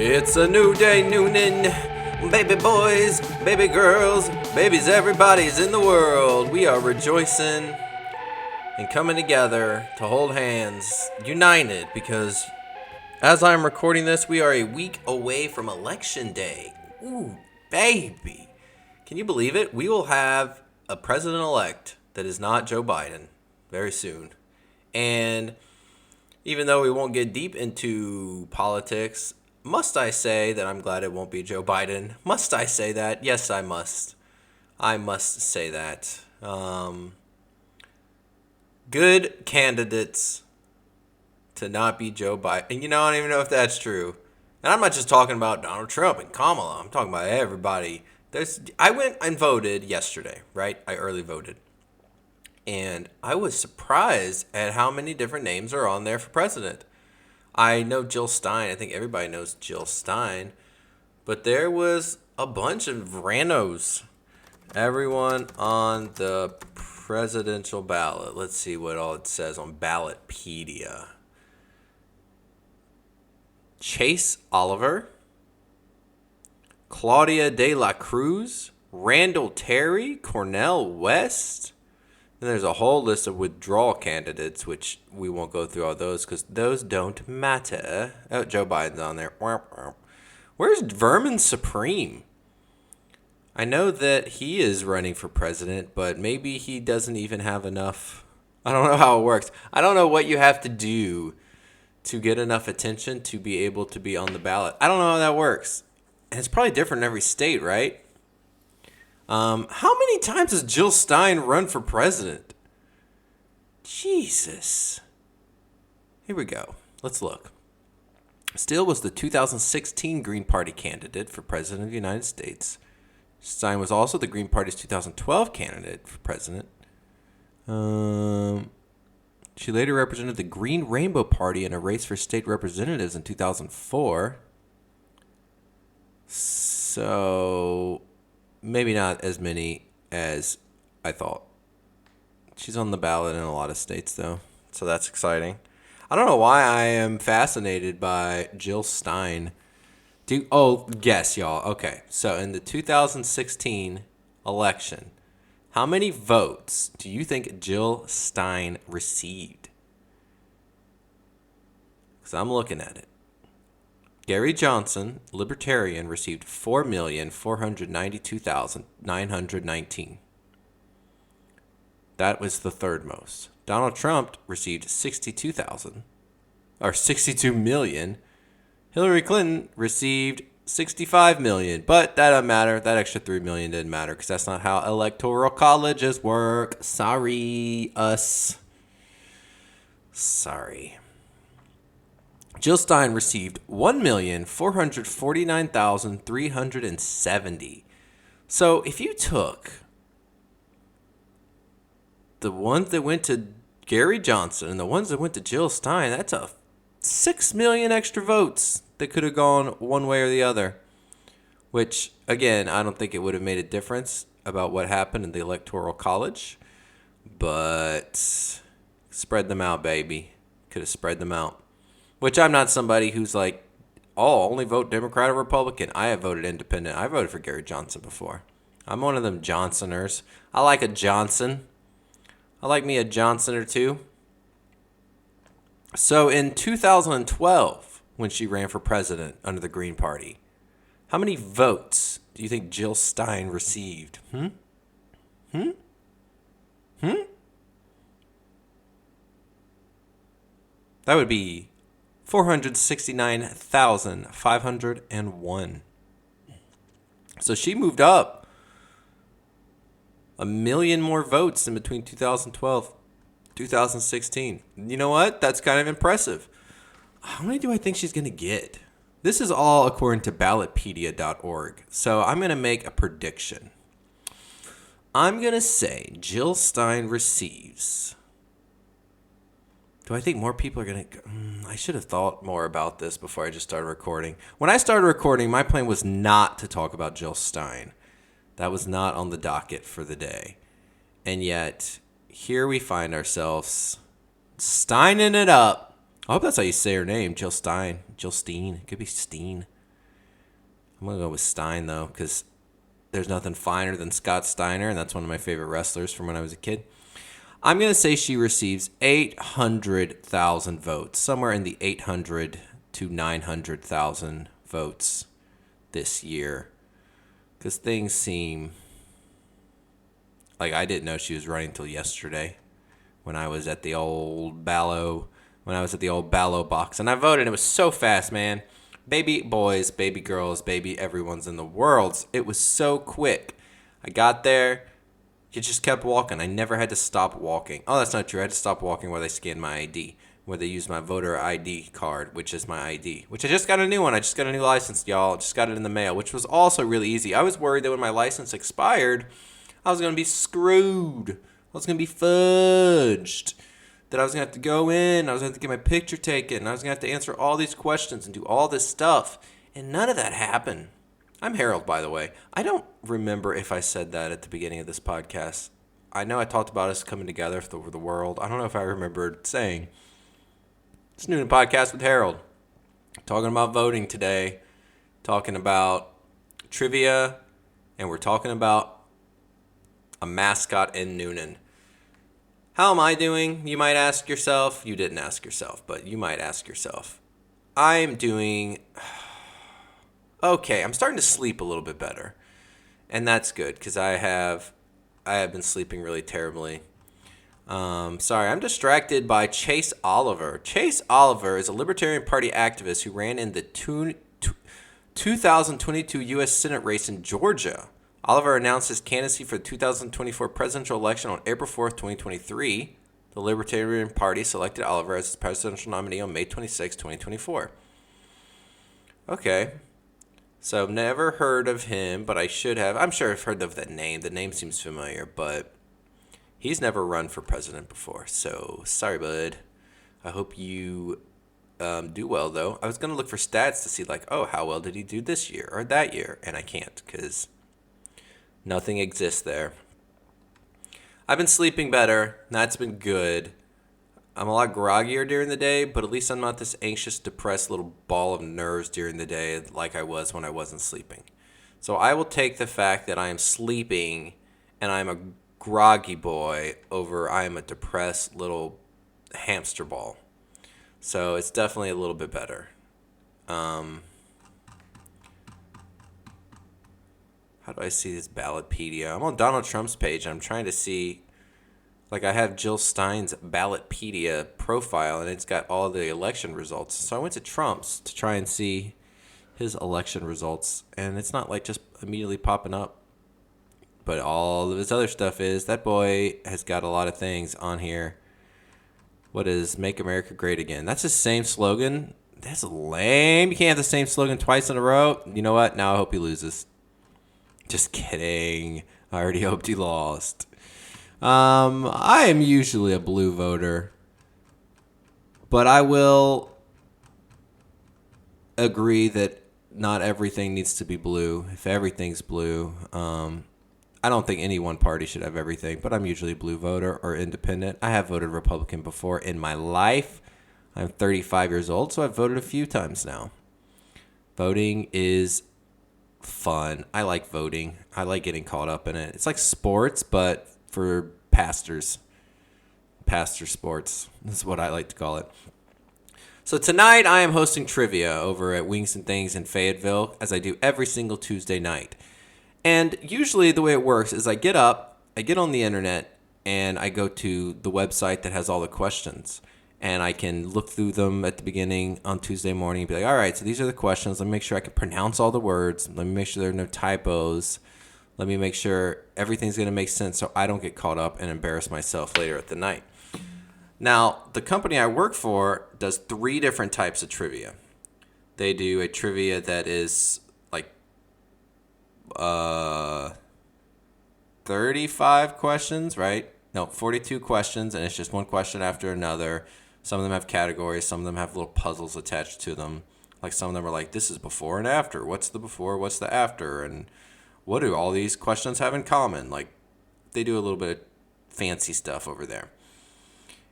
It's a new day, Newnan. Baby boys, baby girls, babies, everybody's in the world. We are rejoicing and coming together to hold hands, united, because as I'm recording this, we are a week away from Election Day. Ooh, baby. Can you believe it? We will have a president-elect that is not Joe Biden very soon. And even though we won't get deep into politics, must I say that I'm glad it won't be Joe Biden? Must I say that? Yes, I must. I must say that. Good candidates to not be Joe Biden. And I don't even know if that's true. And I'm not just talking about Donald Trump and Kamala. I'm talking about everybody. I went and voted yesterday, right? I early voted. And I was surprised at how many different names are on there for president. I know Jill Stein. I think everybody knows Jill Stein. But there was a bunch of randos. Everyone on the presidential ballot. Let's see what all it says on Ballotpedia. Chase Oliver, Claudia De La Cruz, Randall Terry, Cornel West. And there's a whole list of withdrawal candidates, which we won't go through all those because those don't matter. Oh, Joe Biden's on there. Where's Vermin Supreme? I know that he is running for president, but maybe he doesn't even have enough. I don't know how it works. I don't know what you have to do to get enough attention to be able to be on the ballot. I don't know how that works. And it's probably different in every state, right? How many times has Jill Stein run for president? Jesus. Here we go. Let's look. Steele was the 2016 Green Party candidate for president of the United States. Stein was also the Green Party's 2012 candidate for president. She later represented the Green Rainbow Party in a race for state representatives in 2004. So maybe not as many as I thought. She's on the ballot in a lot of states, though, so that's exciting. I don't know why I am fascinated by Jill Stein. Guess, y'all. Okay, so in the 2016 election, how many votes do you think Jill Stein received? Because I'm looking at it. Gary Johnson, Libertarian, received 4,492,919. That was the third most. Donald Trump received 62 million. Hillary Clinton received 65 million, but that doesn't matter. That extra 3 million didn't matter because that's not how electoral colleges work. Sorry, us. Sorry. Jill Stein received 1,449,370. So if you took the ones that went to Gary Johnson and the ones that went to Jill Stein, that's a 6 million extra votes that could have gone one way or the other. Which, again, I don't think it would have made a difference about what happened in the Electoral College. But spread them out, baby. Could have spread them out. Which I'm not somebody who's like, only vote Democrat or Republican. I have voted independent. I voted for Gary Johnson before. I'm one of them Johnsoners. I like a Johnson. I like me a Johnson or two. So in 2012, when she ran for president under the Green Party, how many votes do you think Jill Stein received? That would be 469,501. So she moved up a million more votes in between 2012 and 2016. You know what? That's kind of impressive. How many do I think she's going to get? This is all according to ballotpedia.org. So I'm going to make a prediction. I'm going to say Jill Stein receives. Do I think more people are going to... I should have thought more about this before I just started recording. When I started recording, my plan was not to talk about Jill Stein. That was not on the docket for the day. And yet, here we find ourselves Steining it up. I hope that's how you say her name, Jill Stein. Jill Steen. It could be Steen. I'm going to go with Stein, though, because there's nothing finer than Scott Steiner, and that's one of my favorite wrestlers from when I was a kid. I'm going to say she receives 800,000 votes, somewhere in the 800 to 900,000 votes this year, because things seem like I didn't know she was running until yesterday when I was at the old Ballo box, and I voted, and it was so fast, man. Baby boys, baby girls, baby everyone's in the world. It was so quick. I got there. You just kept walking. I never had to stop walking. Oh, that's not true. I had to stop walking while they scanned my ID, where they used my voter ID card, which is my ID, which I just got a new one. I just got a new license, y'all. Just got it in the mail, which was also really easy. I was worried that when my license expired, I was going to be screwed. I was going to be fudged. That I was going to have to go in. I was going to have to get my picture taken. I was going to have to answer all these questions and do all this stuff. And none of that happened. I'm Harold, by the way. I don't remember if I said that at the beginning of this podcast. I know I talked about us coming together for the world. I don't know if I remembered saying. It's Newnan Podcast with Harold. Talking about voting today. Talking about trivia. And we're talking about a mascot in Newnan. How am I doing? You might ask yourself. You didn't ask yourself, but you might ask yourself. I'm doing okay. I'm starting to sleep a little bit better, and that's good because I have been sleeping really terribly. Sorry, I'm distracted by Chase Oliver. Chase Oliver is a Libertarian Party activist who ran in the 2022 U.S. Senate race in Georgia. Oliver announced his candidacy for the 2024 presidential election on April 4th, 2023. The Libertarian Party selected Oliver as its presidential nominee on May 26, 2024. Okay. So, never heard of him, but I should have. I'm sure I've heard of that name. The name seems familiar, but he's never run for president before. So, sorry, bud. I hope you do well, though. I was going to look for stats to see, how well did he do this year or that year? And I can't because nothing exists there. I've been sleeping better. That's been good. I'm a lot groggier during the day, but at least I'm not this anxious, depressed little ball of nerves during the day like I was when I wasn't sleeping. So I will take the fact that I am sleeping and I'm a groggy boy over I am a depressed little hamster ball. So it's definitely a little bit better. How do I see this Ballotpedia? I'm on Donald Trump's page. I'm trying to see, I have Jill Stein's Ballotpedia profile, and it's got all the election results. So I went to Trump's to try and see his election results, and it's not, just immediately popping up. But all of his other stuff is, that boy has got a lot of things on here. What is Make America Great Again? That's his same slogan. That's lame. You can't have the same slogan twice in a row. You know what? Now I hope he loses. Just kidding. I already hoped he lost. I am usually a blue voter, but I will agree that not everything needs to be blue. If everything's blue, I don't think any one party should have everything, but I'm usually a blue voter or independent. I have voted Republican before in my life. I'm 35 years old, so I've voted a few times now. Voting is fun. I like voting. I like getting caught up in it. It's like sports, but for pastors. Pastor sports. That's what I like to call it. So tonight I am hosting trivia over at Wings and Things in Fayetteville, as I do every single Tuesday night. And usually the way it works is I get up, I get on the internet, and I go to the website that has all the questions. And I can look through them at the beginning on Tuesday morning and be like, all right, so these are the questions. Let me make sure I can pronounce all the words. Let me make sure there are no typos. Let me make sure everything's going to make sense so I don't get caught up and embarrass myself later at the night. Now, the company I work for does 3 different types of trivia. They do a trivia that is 35 questions, right? No, 42 questions, and it's just one question after another. Some of them have categories. Some of them have little puzzles attached to them. Some of them are this is before and after. What's the before? What's the after? And what do all these questions have in common? They do a little bit of fancy stuff over there.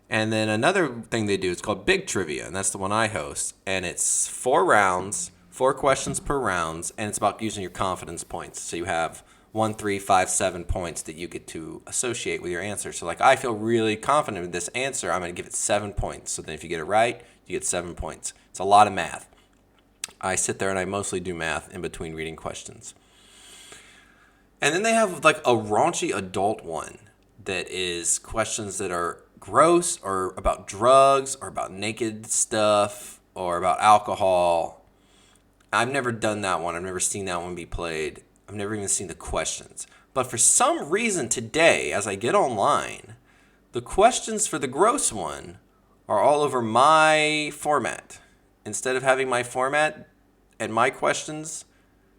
And then another thing they do is called Big Trivia, and that's the one I host. And it's 4 rounds, 4 questions per round, and it's about using your confidence points. So you have 1, 3, 5, 7 points that you get to associate with your answer. So like, I feel really confident with this answer. I'm going to give it 7 points. So then if you get it right, you get 7 points. It's a lot of math. I sit there and I mostly do math in between reading questions. And then they have like a raunchy adult one that is questions that are gross or about drugs or about naked stuff or about alcohol. I've never done that one. I've never seen that one be played. I've never even seen the questions. But for some reason today, as I get online, the questions for the gross one are all over my format. Instead of having my format and my questions,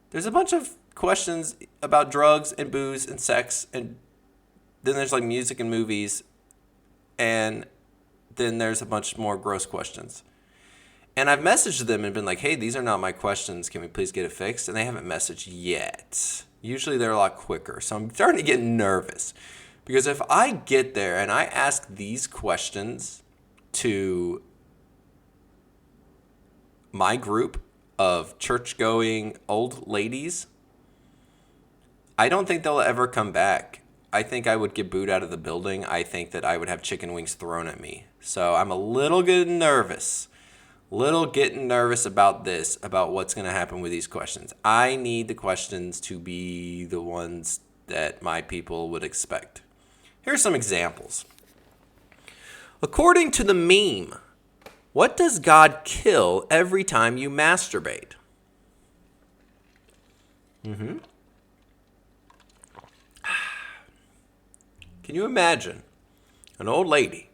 there's a bunch of questions about drugs and booze and sex, and then there's like music and movies, and then there's a bunch more gross questions. And I've messaged them and been like, hey, these are not my questions. Can we please get it fixed? And they haven't messaged yet. Usually they're a lot quicker. So I'm starting to get nervous. Because if I get there and I ask these questions to my group of church-going old ladies, I don't think they'll ever come back. I think I would get booed out of the building. I think that I would have chicken wings thrown at me. So I'm a little getting nervous. About this, about what's going to happen with these questions. I need the questions to be the ones that my people would expect. Here are some examples. According to the meme, what does God kill every time you masturbate? Can you imagine an old lady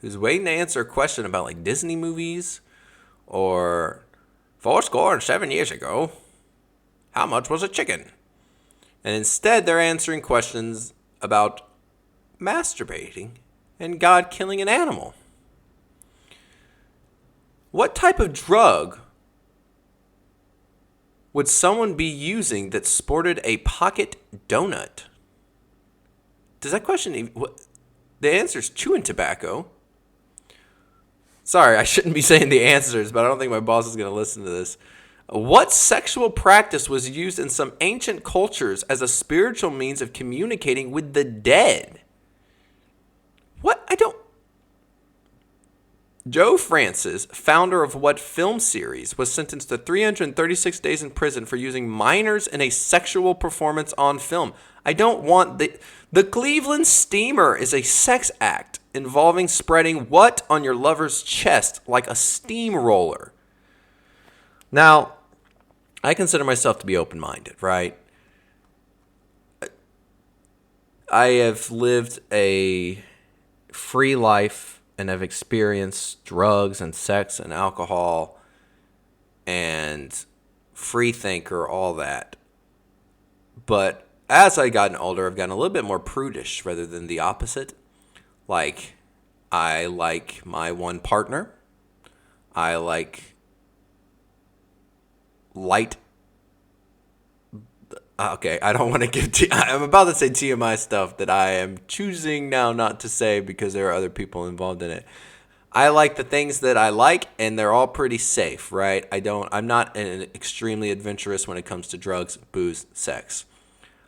who's waiting to answer a question about like Disney movies or 7 years ago, how much was a chicken? And instead they're answering questions about masturbating and God killing an animal. What type of drug would someone be using that sported a pocket donut? Does that question even... The answer is chewing tobacco. Sorry, I shouldn't be saying the answers, but I don't think my boss is going to listen to this. What sexual practice was used in some ancient cultures as a spiritual means of communicating with the dead? What? Joe Francis, founder of what film series, was sentenced to 336 days in prison for using minors in a sexual performance on film? I don't want the Cleveland Steamer is a sex act involving spreading what on your lover's chest like a steamroller. Now, I consider myself to be open-minded, right? I have lived a free life and have experienced drugs and sex and alcohol and free thinker, all that. But as I gotten older, I've gotten a little bit more prudish rather than the opposite. Like, I like my one partner. I like light. Okay, I don't want to give... I'm about to say TMI stuff that I am choosing now not to say because there are other people involved in it. I like the things that I like, and they're all pretty safe, right? I'm not extremely adventurous when it comes to drugs, booze, sex.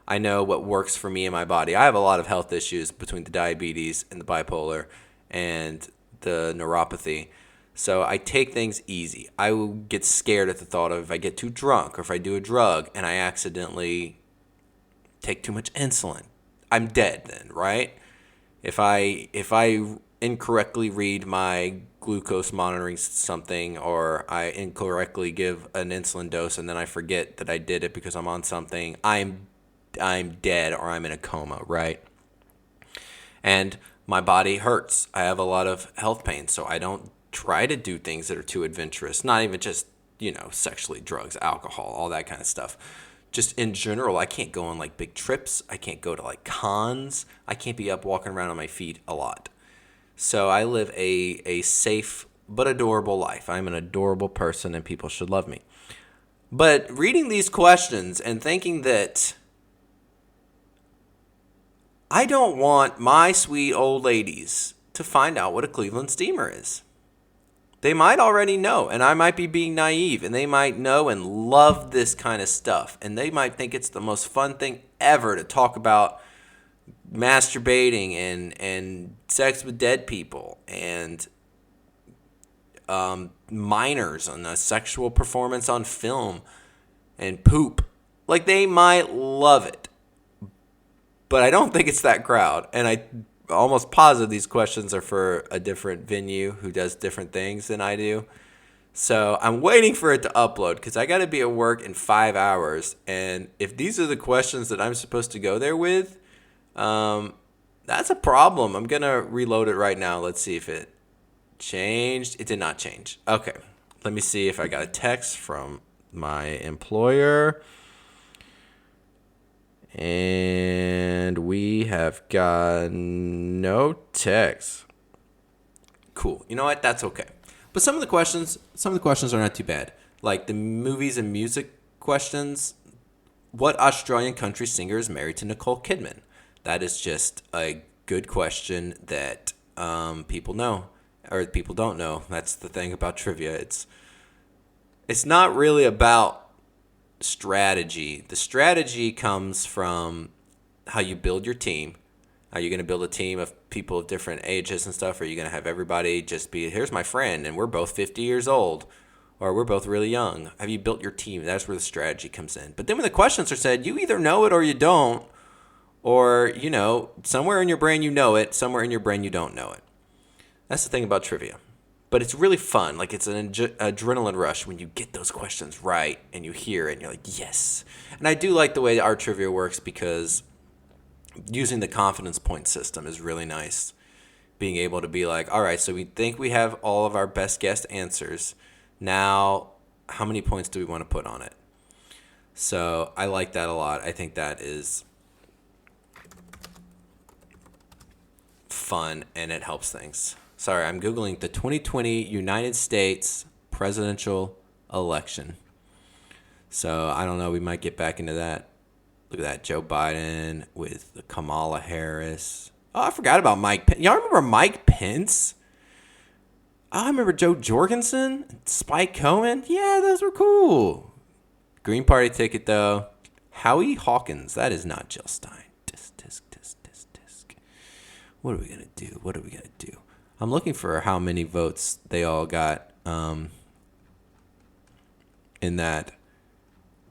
I know what works for me and my body. I have a lot of health issues between the diabetes and the bipolar and the neuropathy. So I take things easy. I will get scared at the thought of if I get too drunk or if I do a drug and I accidentally take too much insulin. I'm dead then, right? If I incorrectly read my glucose monitoring something, or I incorrectly give an insulin dose and then I forget that I did it because I'm on something, I'm dead or I'm in a coma, right? And my body hurts. I have a lot of health pain, so I don't try to do things that are too adventurous. Not even just, sexually, drugs, alcohol, all that kind of stuff. Just in general, I can't go on like big trips. I can't go to like cons. I can't be up walking around on my feet a lot. So I live a safe but adorable life. I'm an adorable person and people should love me. But reading these questions and thinking that I don't want my sweet old ladies to find out what a Cleveland Steamer is. They might already know, and I might be being naive, and they might know and love this kind of stuff, and they might think it's the most fun thing ever to talk about masturbating and sex with dead people and minors and a sexual performance on film and poop. Like, they might love it, but I don't think it's that crowd, and I almost positive these questions are for a different venue who does different things than I do. So I'm waiting for it to upload because I got to be at work in 5 hours. And if these are the questions that I'm supposed to go there with, that's a problem. I'm going to reload it right now. Let's see if it changed. It did not change. Okay. Let me see if I got a text from my employer. And we have got no text. Cool. You know what? That's okay. But some of the questions are not too bad. Like the movies and music questions. What Australian country singer is married to Nicole Kidman? That is just a good question that people know or people don't know. That's the thing about trivia. It's not really about strategy. The strategy comes from how you build your team. Are you going to build a team of people of different ages and stuff? Or are you going to have everybody just be, here's my friend, and we're both 50 years old, or we're both really young? Have you built your team? That's where the strategy comes in. But then when the questions are said, you either know it or you don't, or, somewhere in your brain you know it, somewhere in your brain you don't know it. That's the thing about trivia. But it's really fun. Like, it's an adrenaline rush when you get those questions right and you hear it and you're like, yes. And I do like the way our trivia works because using the confidence point system is really nice. Being able to be like, all right, so we think we have all of our best guess answers. Now, how many points do we want to put on it? So I like that a lot. I think that is fun and it helps things. Sorry, I'm Googling the 2020 United States presidential election. So I don't know. We might get back into that. Look at that. Joe Biden with Kamala Harris. Oh, I forgot about Mike Pence. Y'all remember Mike Pence? Oh, I remember Joe Jorgensen, Spike Cohen. Yeah, those were cool. Green Party ticket, though. Howie Hawkins. That is not Jill Stein. Disc. What are we going to do? I'm looking for how many votes they all got in that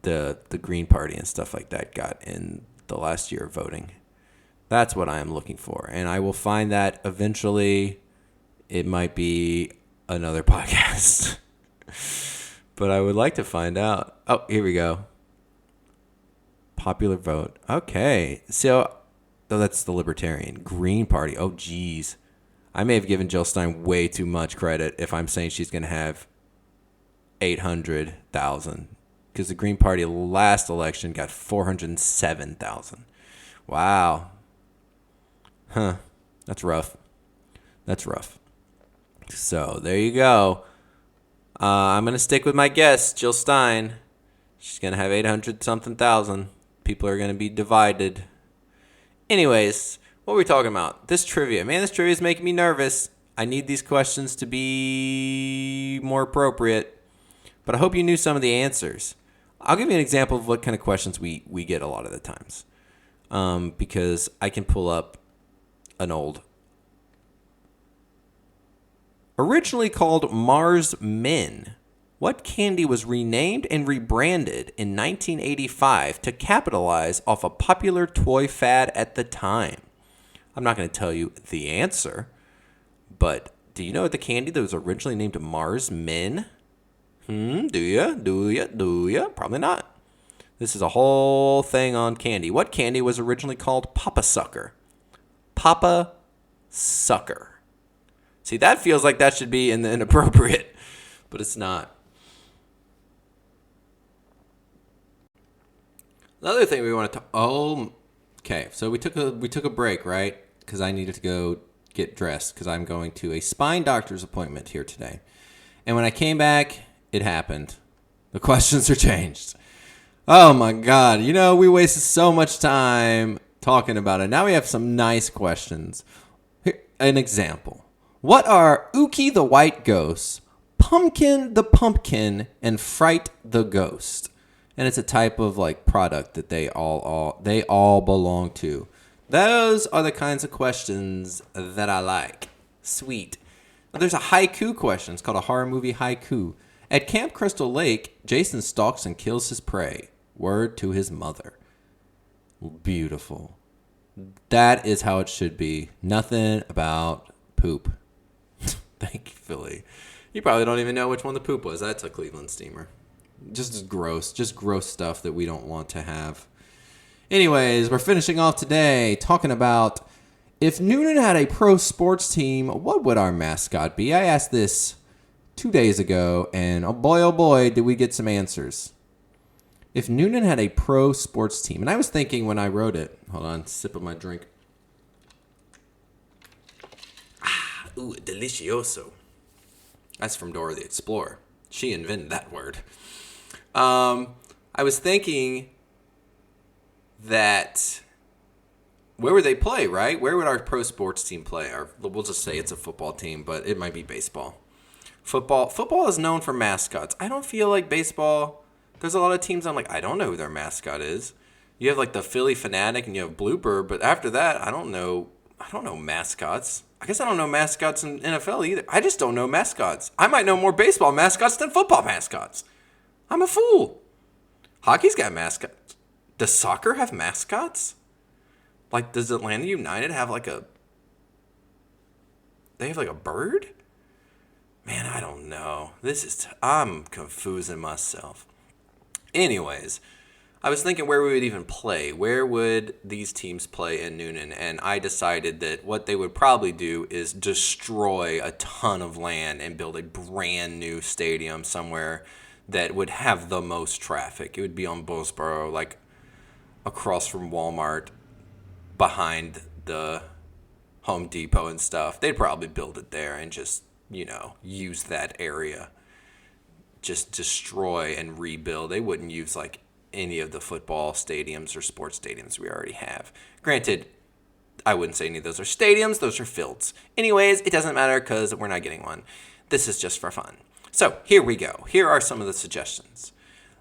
the Green Party and stuff like that got in the last year of voting. That's what I am looking for. And I will find that eventually. It might be another podcast. But I would like to find out. Oh, here we go. Popular vote. Okay. So that's the Libertarian. Green Party. Oh, geez. I may have given Jill Stein way too much credit if I'm saying she's going to have 800,000. Because the Green Party last election got 407,000. Wow. Huh. That's rough. So there you go. I'm going to stick with my guess, Jill Stein. She's going to have 800-something thousand. People are going to be divided. Anyways, what were we talking about? This trivia. Man, this trivia is making me nervous. I need these questions to be more appropriate. But I hope you knew some of the answers. I'll give you an example of what kind of questions we get a lot of the times. Because I can pull up an old. Originally called Mars Men, what candy was renamed and rebranded in 1985 to capitalize off a popular toy fad at the time? I'm not going to tell you the answer, but do you know the candy that was originally named Mars Men? Do ya? Probably not. This is a whole thing on candy. What candy was originally called Papa Sucker? Papa Sucker. See, that feels like that should be in the inappropriate, but it's not. Another thing we want to talk. Okay. So we took a break, right? Because I needed to go get dressed because I'm going to a spine doctor's appointment here today. And when I came back, it happened. The questions are changed. Oh my God! We wasted so much time talking about it. Now we have some nice questions. Here, an example. What are Ookie the White Ghost, Pumpkin the Pumpkin and Fright the Ghost. And it's a type of like product that they all belong to. Those are the kinds of questions that I like. Sweet. Now, there's a haiku question. It's called a horror movie haiku. At Camp Crystal Lake, Jason stalks and kills his prey. Word to his mother. Beautiful. That is how it should be. Nothing about poop. Thank you, Philly. You probably don't even know which one the poop was. That's a Cleveland steamer. Just gross stuff that we don't want to have. Anyways, we're finishing off today talking about if Newnan had a pro sports team, what would our mascot be? I asked this 2 days ago, and oh boy, did we get some answers. If Newnan had a pro sports team, and I was thinking when I wrote it, hold on, sip of my drink. Ooh, delicioso. That's from Dora the Explorer. She invented that word. I was thinking that where would they play, right? Where would our pro sports team play? Or we'll just say it's a football team, but it might be baseball. Football is known for mascots. I don't feel like baseball. There's a lot of teams I'm like, I don't know who their mascot is. You have like the Philly Fanatic and you have Bluebird, but after that, I don't know mascots. I guess I don't know mascots in NFL either. I just don't know mascots. I might know more baseball mascots than football mascots. I'm a fool. Hockey's got mascots. Does soccer have mascots? Like, does Atlanta United have they have like a bird? Man, I don't know. I'm confusing myself. Anyways, I was thinking where we would even play. Where would these teams play in Newnan? And I decided that what they would probably do is destroy a ton of land and build a brand new stadium somewhere that would have the most traffic. It would be on Bowlesboro, like across from Walmart, behind the Home Depot and stuff. They'd probably build it there and just, use that area. Just destroy and rebuild. They wouldn't use like any of the football stadiums or sports stadiums we already have. Granted, I wouldn't say any of those are stadiums. Those are fields. Anyways, it doesn't matter because we're not getting one. This is just for fun. So here we go. Here are some of the suggestions.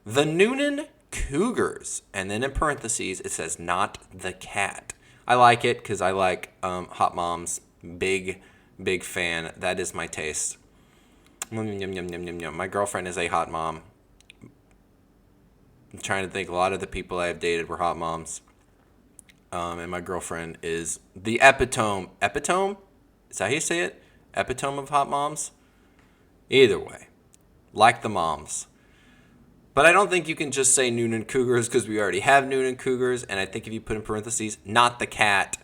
The Newnan Cougars. And then in parentheses, it says not the cat. I like it because I like Hot Moms. Big fan. That is my taste. Yum, yum, yum, yum, yum. My girlfriend is a hot mom. I'm trying to think. A lot of the people I have dated were hot moms. And my girlfriend is the epitome. Epitome? Is that how you say it? Epitome of hot moms? Either way. Like the moms. But I don't think you can just say Newnan Cougars because we already have Newnan Cougars. And I think if you put in parentheses, not the cat,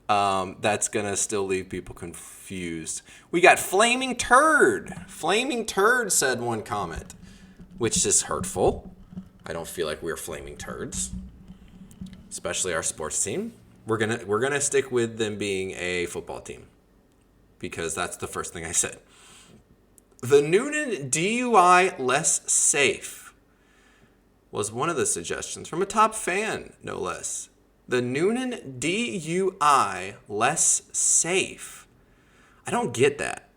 that's going to still leave people confused. We got Flaming Turd. Flaming Turd said one comment, which is hurtful. I don't feel like we're flaming turds, especially our sports team. We're gonna stick with them being a football team because that's the first thing I said. The Newnan DUI less safe was one of the suggestions from a top fan, no less. The Newnan DUI less safe. I don't get that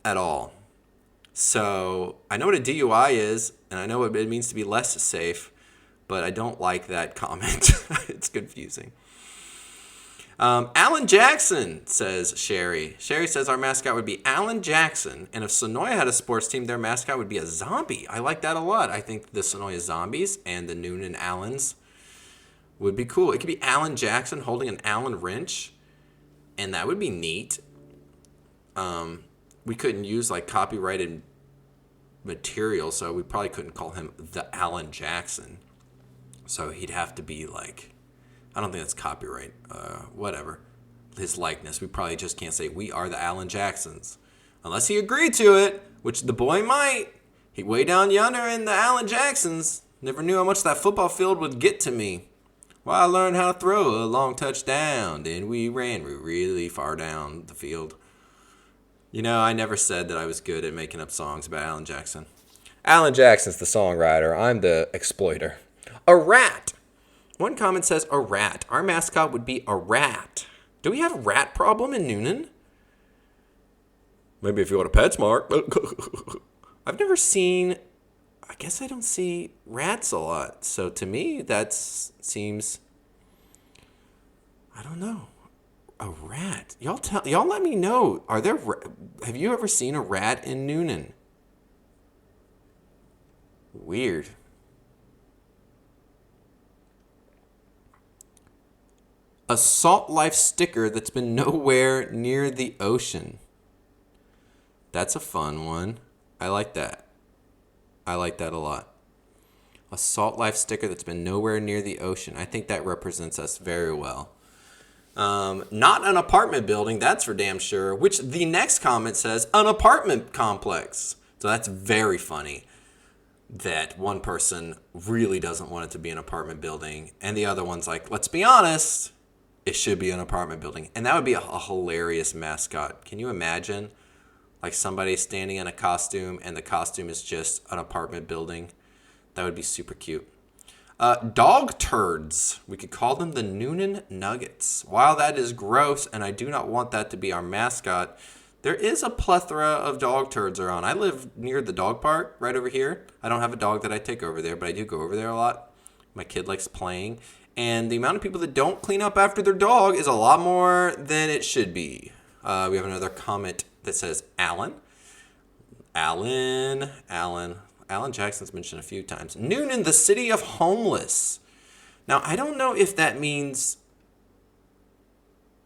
at all. So I know what a DUI is, and I know what it means to be less safe, but I don't like that comment. It's confusing. Alan Jackson, says Sherry. Sherry says our mascot would be Alan Jackson, and if Sonoya had a sports team, their mascot would be a zombie. I like that a lot. I think the Sonoya Zombies and the Newnan Allens would be cool. It could be Alan Jackson holding an Allen wrench, and that would be neat. We couldn't use like copyrighted material, so we probably couldn't call him the Alan Jackson. So he'd have to be like, I don't think that's copyright, whatever. His likeness. We probably just can't say we are the Alan Jacksons. Unless he agreed to it, which the boy might. He way down yonder in the Alan Jacksons. Never knew how much that football field would get to me. Well, I learned how to throw a long touchdown. Then we ran really far down the field. I never said that I was good at making up songs about Alan Jackson. Alan Jackson's the songwriter. I'm the exploiter. A rat. One comment says a rat. Our mascot would be a rat. Do we have a rat problem in Newnan? Maybe if you want a PetSmart. I've never seen. I guess I don't see rats a lot. So to me, that seems. I don't know. A rat. Y'all let me know. Have you ever seen a rat in Newnan? Weird. A Salt Life sticker that's been nowhere near the ocean. That's a fun one. I like that. I like that a lot. A Salt Life sticker that's been nowhere near the ocean. I think that represents us very well. Not an apartment building, that's for damn sure. Which the next comment says, an apartment complex. So that's very funny that one person really doesn't want it to be an apartment building. And the other one's like, let's be honest, it should be an apartment building. And that would be a hilarious mascot. Can you imagine? Like somebody standing in a costume and the costume is just an apartment building. That would be super cute. Dog turds. We could call them the Newnan Nuggets. While that is gross and I do not want that to be our mascot, there is a plethora of dog turds around. I live near the dog park right over here. I don't have a dog that I take over there, but I do go over there a lot. My kid likes playing. And the amount of people that don't clean up after their dog is a lot more than it should be. We have another comment that says Alan. Alan Jackson's mentioned a few times. Newnan, the city of homeless. Now, I don't know if that means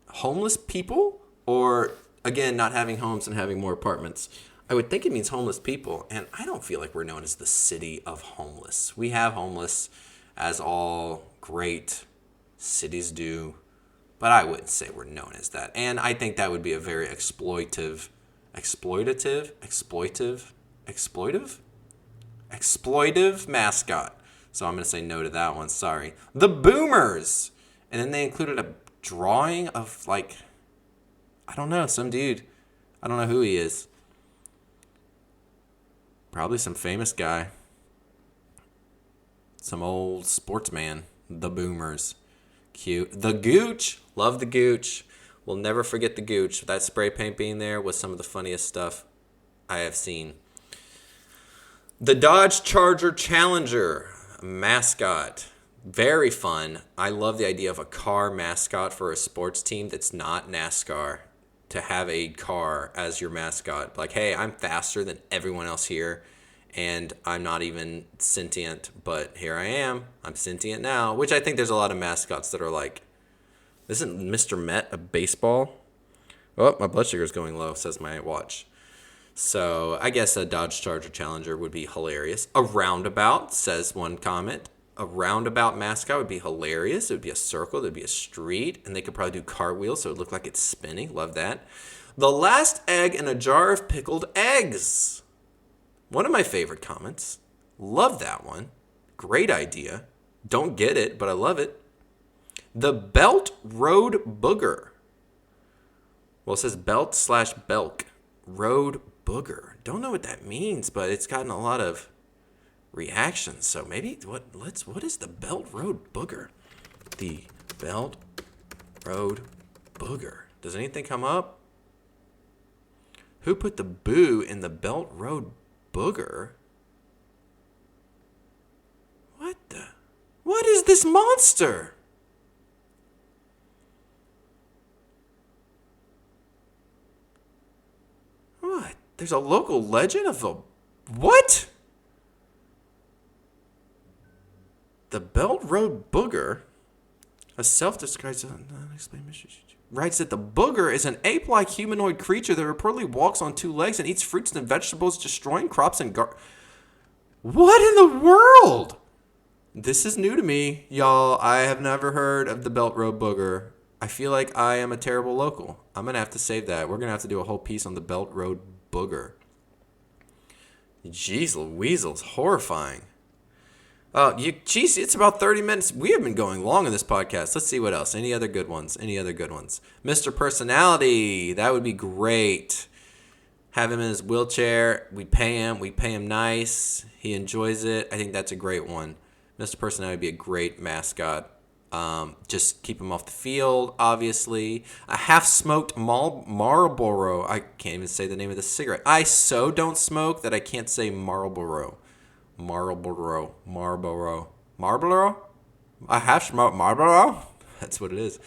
homeless people or, again, not having homes and having more apartments. I would think it means homeless people, and I don't feel like we're known as the city of homeless. We have homeless, as all great cities do, but I wouldn't say we're known as that. And I think that would be a very exploitive mascot. So I'm going to say no to that one. Sorry. The Boomers. And then they included a drawing of, like, I don't know, some dude. I don't know who he is. Probably some famous guy. Some old sportsman. The Boomers. Cute. The Gooch. Love the Gooch. We'll never forget the Gooch. That spray paint being there was some of the funniest stuff I have seen. The Dodge Charger Challenger mascot. Very fun. I love the idea of a car mascot for a sports team that's not NASCAR. To have a car as your mascot. Like, hey, I'm faster than everyone else here. And I'm not even sentient. But here I am. I'm sentient now. Which I think there's a lot of mascots that are like, isn't Mr. Met a baseball? Oh, my blood sugar's going low, says my watch. So I guess a Dodge Charger Challenger would be hilarious. A roundabout, says one comment. A roundabout mascot would be hilarious. It would be a circle. It would be a street. And they could probably do cartwheels so it would look like it's spinning. Love that. The last egg in a jar of pickled eggs. One of my favorite comments. Love that one. Great idea. Don't get it, but I love it. The Belt Road Booger. Well, it says belt/belk. Road Booger. Don't know what that means, but it's gotten a lot of reactions. So maybe what is the Belt Road Booger? The Belt Road Booger. Does anything come up? Who put the boo in the Belt Road Booger? What is this monster? What? There's a local legend of a... What? The Belt Road Booger? A self-described... writes that the booger is an ape-like humanoid creature that reportedly walks on two legs and eats fruits and vegetables, destroying crops and What in the world? This is new to me, y'all. I have never heard of the Belt Road Booger. I feel like I am a terrible local. I'm going to have to save that. We're going to have to do a whole piece on the Belt Road Booger. Jeez Louise, horrifying. Jeez, it's about 30 minutes. We have been going long in this podcast. Let's see what else. Any other good ones? Mr. Personality. That would be great. Have him in his wheelchair. We pay him nice. He enjoys it. I think that's a great one. Mr. Personality would be a great mascot. Just keep them off the field, obviously. A half-smoked Marlboro. I can't even say the name of the cigarette. I so don't smoke that I can't say Marlboro. Marlboro? A half-smoked Marlboro? That's what it is.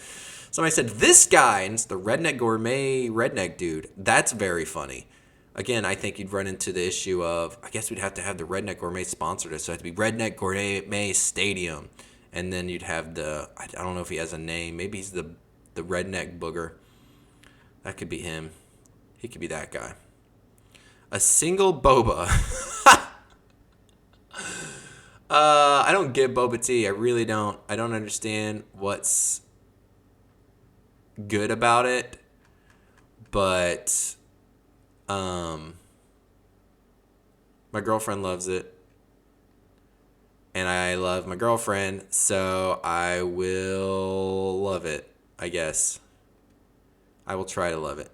Somebody said, this guy, and it's the Redneck Gourmet Redneck dude. That's very funny. Again, I think you'd run into the issue of, I guess we'd have to have the Redneck Gourmet sponsored us. So it would have to be Redneck Gourmet Stadium. And then you'd have I don't know if he has a name. Maybe he's the Redneck Booger. That could be him. He could be that guy. A single boba. I don't get boba tea. I really don't. I don't understand what's good about it. But my girlfriend loves it. And I love my girlfriend, so I will love it, I guess. I will try to love it.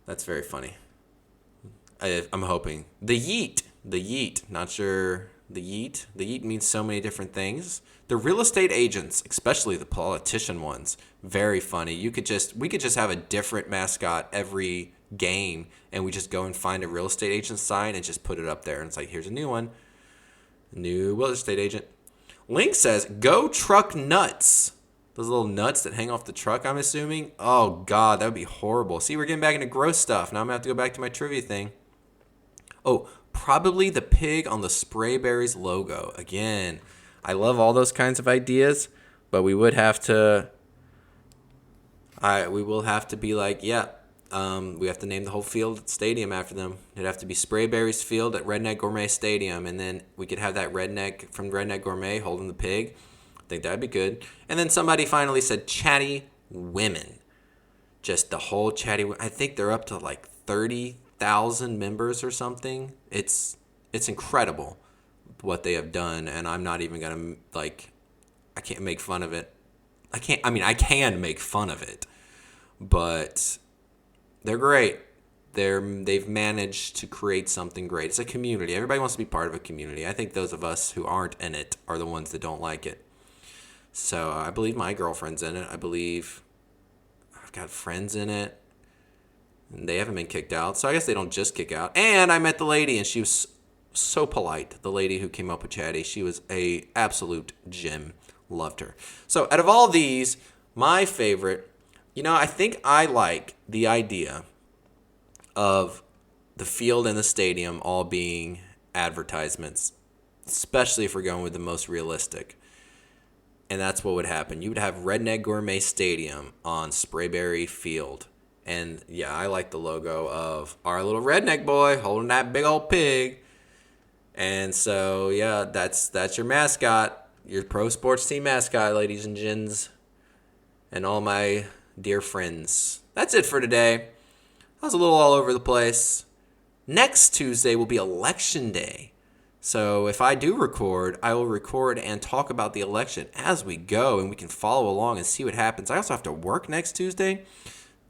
That's very funny. I'm hoping. The yeet. Not sure. The yeet means so many different things. The real estate agents, especially the politician ones, very funny. We could just have a different mascot every game, and we just go and find a real estate agent sign and just put it up there. And it's like, here's a new one. New real estate agent. Link says, go truck nuts. Those little nuts that hang off the truck, I'm assuming. Oh, God, that would be horrible. See, we're getting back into gross stuff. Now I'm going to have to go back to my trivia thing. Oh, probably the pig on the Sprayberries logo. Again, I love all those kinds of ideas, but we would have to... we will have to be like, yeah, we have to name the whole field stadium after them. It'd have to be Sprayberries Field at Redneck Gourmet Stadium, and then we could have that redneck from Redneck Gourmet holding the pig. I think that'd be good. And then somebody finally said chatty women. Just the whole chatty. I think they're up to like 30,000 members or something. It's incredible what they have done, and I'm not even gonna I can't make fun of it. I can make fun of it, but they're great. They've managed to create something great. It's a community. Everybody wants to be part of a community. I think those of us who aren't in it are the ones that don't like it. So I believe my girlfriend's in it. I believe I've got friends in it. And they haven't been kicked out. So I guess they don't just kick out. And I met the lady, and she was so polite. The lady who came up with Chatty. She was a absolute gem. Loved her. So out of all these, my favorite... I think I like the idea of the field and the stadium all being advertisements, especially if we're going with the most realistic. And that's what would happen. You would have Redneck Gourmet Stadium on Sprayberry Field. And yeah, I like the logo of our little redneck boy holding that big old pig. And so, yeah, that's your mascot, your pro sports team mascot, ladies and gents, and all my dear friends. That's it for today. I was a little all over the place. Next Tuesday will be Election Day. So if I do record, I will record and talk about the election as we go, and we can follow along and see what happens. I also have to work next Tuesday,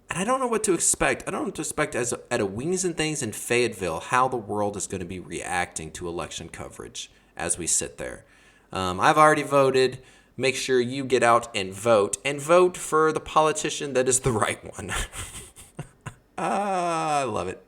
and I don't know what to expect. I don't know what to expect at a Wings and Things in Fayetteville, how the world is going to be reacting to election coverage as we sit there. I've already voted. Make sure you get out and vote for the politician that is the right one. I love it.